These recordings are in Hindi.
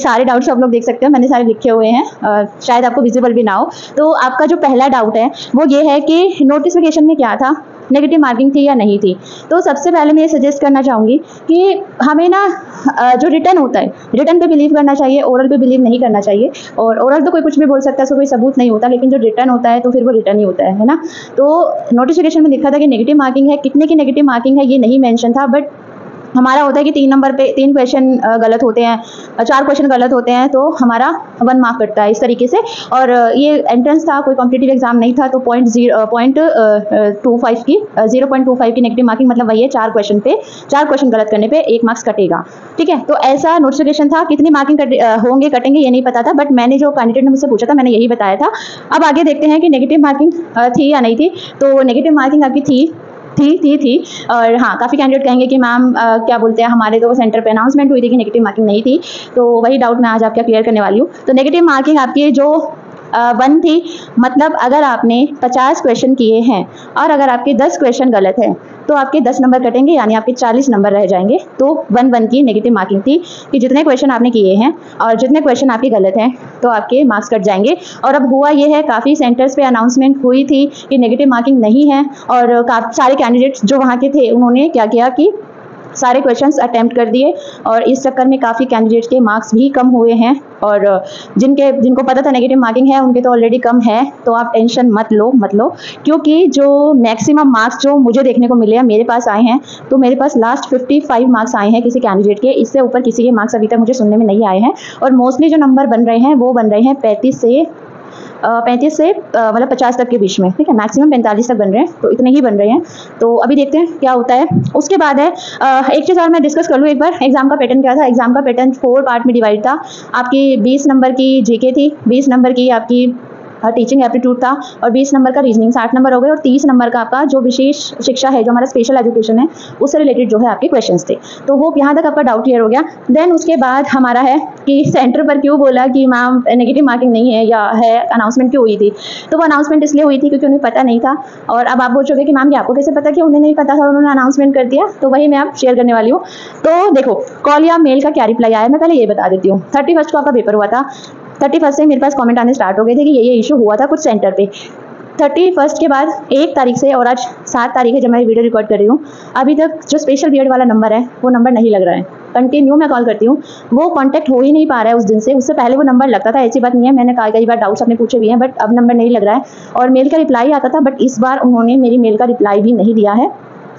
सारे डाउट्स आप लोग देख सकते हो, मैंने सारे लिखे हुए हैं, शायद आपको विजिबल भी ना हो। तो आपका जो पहला डाउट है वो ये है कि नोटिफिकेशन में क्या था, नेगेटिव मार्किंग थी या नहीं थी। तो सबसे पहले मैं ये सजेस्ट करना चाहूँगी कि हमें ना जो रिटर्न होता है, रिटर्न पे बिलीव करना चाहिए, ओरल पे बिलीव नहीं करना चाहिए। और ओरल तो कोई कुछ भी बोल सकता है, उसका कोई सबूत नहीं होता, लेकिन जो रिटर्न होता है तो फिर वो रिटर्न ही होता है ना। तो नोटिफिकेशन में लिखा था कि नेगेटिव मार्किंग है, कितने की नेगेटिव मार्किंग है ये नहीं मेंशन था, बट हमारा होता है कि 3 नंबर पे 3 क्वेश्चन गलत होते हैं, 4 क्वेश्चन गलत होते हैं, तो हमारा 1 मार्क कटता है इस तरीके से। और ये एंट्रेंस था, कोई कॉम्पिटिटिव एग्जाम नहीं था, तो 0.25 की नेगेटिव मार्किंग मतलब वही है, 4 क्वेश्चन पे 4 क्वेश्चन गलत करने पे 1 मार्क्स कटेगा। ठीक है, तो ऐसा नोटिफिकेशन था। कितनी मार्किंग होंगे कटेंगे ये नहीं पता था, बट मैंने जो कैंडिडेट ने मुझसे पूछा था मैंने यही बताया था। अब आगे देखते हैं कि नेगेटिव मार्किंग थी या नहीं थी। तो नेगेटिव मार्किंग आपकी थी। और हाँ, काफ़ी कैंडिडेट कहेंगे कि मैम क्या बोलते हैं, हमारे तो सेंटर पे अनाउंसमेंट हुई थी कि नेगेटिव मार्किंग नहीं थी। तो वही डाउट मैं आज आपका क्लियर करने वाली हूँ। तो नेगेटिव मार्किंग आपकी जो 1 थी, मतलब अगर आपने 50 क्वेश्चन किए हैं और अगर आपके 10 क्वेश्चन गलत हैं तो आपके 10 नंबर कटेंगे, यानी आपके 40 नंबर रह जाएंगे। तो 1 की नेगेटिव मार्किंग थी कि जितने क्वेश्चन आपने किए हैं और जितने क्वेश्चन आपके गलत हैं तो आपके मार्क्स कट जाएंगे। और अब हुआ ये है, काफ़ी सेंटर्स पे अनाउंसमेंट हुई थी कि नेगेटिव मार्किंग नहीं है, और काफ़ी सारे कैंडिडेट्स जो वहाँ के थे उन्होंने क्या किया कि सारे क्वेश्चंस अटेम्प्ट कर दिए, और इस चक्कर में काफ़ी कैंडिडेट्स के मार्क्स भी कम हुए हैं। और जिनको पता था नेगेटिव मार्किंग है उनके तो ऑलरेडी कम है। तो आप टेंशन मत लो, क्योंकि जो मैक्सिमम मार्क्स जो मुझे देखने को मिले हैं, मेरे पास आए हैं, तो मेरे पास लास्ट 55 मार्क्स आए हैं किसी कैंडिडेट के। इससे ऊपर किसी के मार्क्स अभी तक मुझे सुनने में नहीं आए हैं। और मोस्टली जो नंबर बन रहे हैं वो बन रहे हैं 35 से मतलब 50 तक के बीच में। ठीक है, मैक्सिमम 45 तक बन रहे हैं, तो इतने ही बन रहे हैं। तो अभी देखते हैं क्या होता है। उसके बाद है एक चीज़ और मैं डिस्कस कर लूँ एक बार, एग्जाम का पैटर्न क्या था। एग्जाम का पैटर्न 4 पार्ट में डिवाइड था। आपकी 20 नंबर की जीके थी, 20 नंबर की आपकी टीचिंग एप्टीट्यूड था, और 20 नंबर का रीजनिंग, 60 नंबर हो गए, और 30 नंबर का आपका जो विशेष शिक्षा है, जो हमारा स्पेशल एजुकेशन है, उससे रिलेटेड जो है आपके क्वेश्चंस थे। तो होप यहाँ तक आपका डाउट क्लियर हो गया। देन उसके बाद हमारा है कि सेंटर पर क्यों बोला कि मैम नेगेटिव मार्किंग नहीं है या है, अनाउंसमेंट क्यों हुई थी। तो वो अनाउंसमेंट इसलिए हुई थी क्योंकि उन्हें पता नहीं था। और अब आप पूछोगे कि मैम ये आपको कैसे पता कि उन्हें नहीं पता था, उन्होंने अनाउंसमेंट कर दिया। तो वही मैं आप शेयर करने वाली हूँ। तो देखो, कॉल या मेल का क्या रिप्लाई आया, मैं पहले ये बता देती हूँ। 31 को आपका पेपर हुआ था। 31 से मेरे पास कमेंट आने स्टार्ट हो गए थे कि ये इशू हुआ था कुछ सेंटर पे। 31 के बाद 1 तारीख से, और आज 7 तारीख है जब मैं वीडियो रिकॉर्ड कर रही हूँ, अभी तक जो स्पेशल बीएड वाला नंबर है वो नंबर नहीं लग रहा है। कंटिन्यू मैं कॉल करती हूँ, वो कांटेक्ट हो ही नहीं पा रहा है उस दिन से। उससे पहले वो नंबर लगता था, ऐसी बात नहीं है, मैंने कई बार डाउट्स अपने पूछे भी हैं, बट अब नंबर नहीं लग रहा है। और मेल का रिप्लाई आता था, बट इस बार उन्होंने मेरी मेल का रिप्लाई भी नहीं दिया है।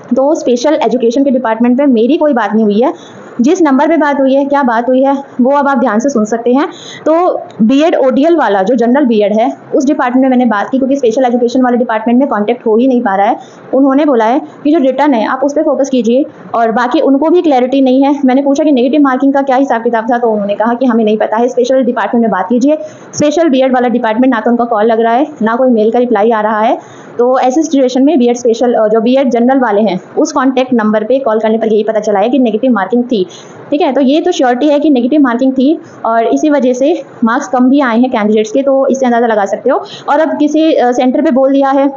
तो स्पेशल एजुकेशन के डिपार्टमेंट में मेरी कोई बात नहीं हुई है। जिस नंबर पे बात हुई है, क्या बात हुई है, वो अब आप ध्यान से सुन सकते हैं। तो बीएड ओडीएल वाला जो जनरल बीएड है उस डिपार्टमेंट में मैंने बात की, क्योंकि स्पेशल एजुकेशन वाले डिपार्टमेंट में कांटेक्ट हो ही नहीं पा रहा है। उन्होंने बोला है कि जो रिटर्न है आप उस पर फोकस कीजिए, और बाकी उनको भी क्लैरिटी नहीं है। मैंने पूछा कि नेगेटिव मार्किंग का क्या हिसाब किताब था, तो उन्होंने कहा कि हमें नहीं पता है, स्पेशल डिपार्टमेंट में बात कीजिए। स्पेशल बीएड वाला डिपार्टमेंट, ना तो उनका कॉल लग रहा है, ना कोई मेल का रिप्लाई आ रहा है। तो ऐसी सिचुएशन में बीएड स्पेशल जो बीएड जनरल वाले हैं उस कॉन्टैक्ट नंबर पे कॉल करने पर यही पता चला है कि नेगेटिव मार्किंग थी। ठीक है, तो ये तो श्योरिटी है कि नेगेटिव मार्किंग थी, और इसी वजह से मार्क्स कम भी आए हैं कैंडिडेट्स के। तो इससे अंदाज़ा लगा सकते हो। और अब किसी सेंटर पे बोल दिया है,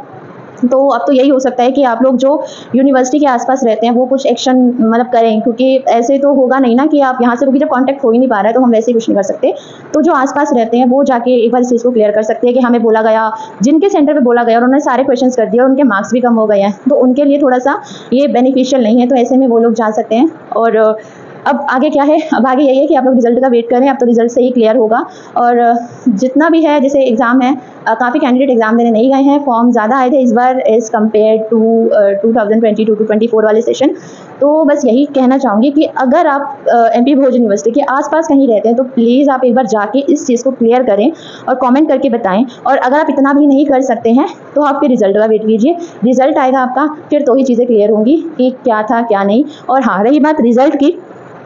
तो अब तो यही हो सकता है कि आप लोग जो यूनिवर्सिटी के आसपास रहते हैं वो कुछ एक्शन मतलब करें, क्योंकि ऐसे तो होगा नहीं ना कि आप यहाँ से, क्योंकि जब कांटेक्ट हो ही नहीं पा रहा है तो हम वैसे ही कुछ नहीं कर सकते। तो जो आसपास रहते हैं वो जाके एक बार इस चीज़ को क्लियर कर सकते हैं कि हमें बोला गया, जिनके सेंटर पे बोला गया उन्होंने सारे क्वेश्चंस कर दिए और उनके मार्क्स भी कम हो गए हैं, तो उनके लिए थोड़ा सा ये बेनिफिशियल नहीं है। तो ऐसे में वो लोग जा सकते हैं। और अब आगे क्या है, अब आगे यही है कि आप लोग रिजल्ट का वेट करें। अब तो रिजल्ट से ही क्लियर होगा। और जितना भी है, जैसे एग्ज़ाम है, काफ़ी कैंडिडेट एग्जाम देने नहीं गए हैं, फॉर्म ज़्यादा आए थे इस बार एज़ कम्पेयर टू 2022-24 वाले सेशन। तो बस यही कहना चाहूँगी कि अगर आप एमपी भोज यूनिवर्सिटी के आसपास कहीं रहते हैं तो प्लीज़ आप एक बार जाके इस चीज़ को क्लियर करें और कमेंट करके बताएं। और अगर आप इतना भी नहीं कर सकते हैं तो आप फिर रिजल्ट का वेट कीजिए। रिजल्ट आएगा आपका, फिर तो ही चीज़ें क्लियर होंगी कि क्या था क्या नहीं। और हाँ, रही बात रिजल्ट की,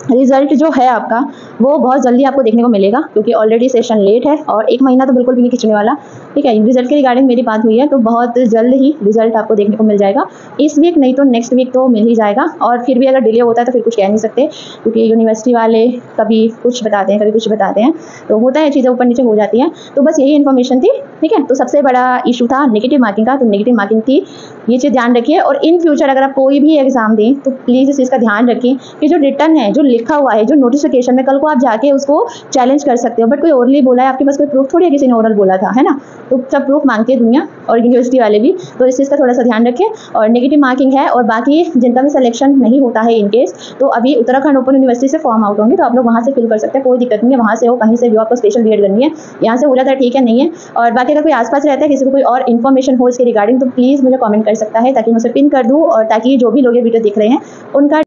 रिजल्ट जो है आपका वो बहुत जल्दी आपको देखने को मिलेगा, क्योंकि ऑलरेडी सेशन लेट है और 1 महीना तो बिल्कुल भी नहीं खिंचने वाला। ठीक है, रिजल्ट के रिगार्डिंग मेरी बात हुई है, तो बहुत जल्द ही रिजल्ट आपको देखने को मिल जाएगा। इस वीक नहीं तो नेक्स्ट वीक तो मिल ही जाएगा। और फिर भी अगर डिले होता है तो फिर कुछ कह नहीं सकते, क्योंकि यूनिवर्सिटी वाले कभी कुछ बताते हैं कभी कुछ बताते हैं, तो होता है, चीज़ें ऊपर नीचे हो जाती हैं। तो बस यही इन्फॉर्मेशन थी। ठीक है, तो सबसे बड़ा इशू था नेगेटिव मार्किंग का, तो नेगेटिव मार्किंग थी, ये चीज़ ध्यान रखिए। और इन फ्यूचर अगर आप कोई भी एग्जाम दें तो प्लीज़ इस चीज़ का ध्यान रखें कि जो रिटर्न है, जो लिखा हुआ है जो नोटिफिकेशन में, कल को आप जाके उसको चैलेंज कर सकते हो। बट कोई ओरली बोला है, आपके पास कोई प्रूफ थोड़ी है, किसी ने ओरल बोला था, है ना। तो सब प्रूफ मांगते हैं दुनिया और यूनिवर्सिटी वाले भी, तो इस चीज़ का थोड़ा सा ध्यान रखें। और नेगेटिव मार्किंग है, और बाकी जिनका भी सिलेक्शन नहीं होता है इन केस, तो अभी उत्तराखंड ओपन यूनिवर्सिटी से फॉर्म आउट होंगे, तो आप लोग वहाँ से फिल कर सकते हैं, कोई दिक्कत नहीं है। वहाँ से हो, कहीं से भी आपको स्पेशल बीएड करनी है, यहाँ से हो जाता है, ठीक है, नहीं है। और बाकी अगर कोई आसपास रहता है, किसी को कोई और इन्फॉर्मेशन हो इसके रिगार्डिंग, तो प्लीज़ मुझे कमेंट कर सकता है, ताकि मैं उसे पिन कर दूँ, और ताकि जो भी लोग ये वीडियो देख रहे हैं उनका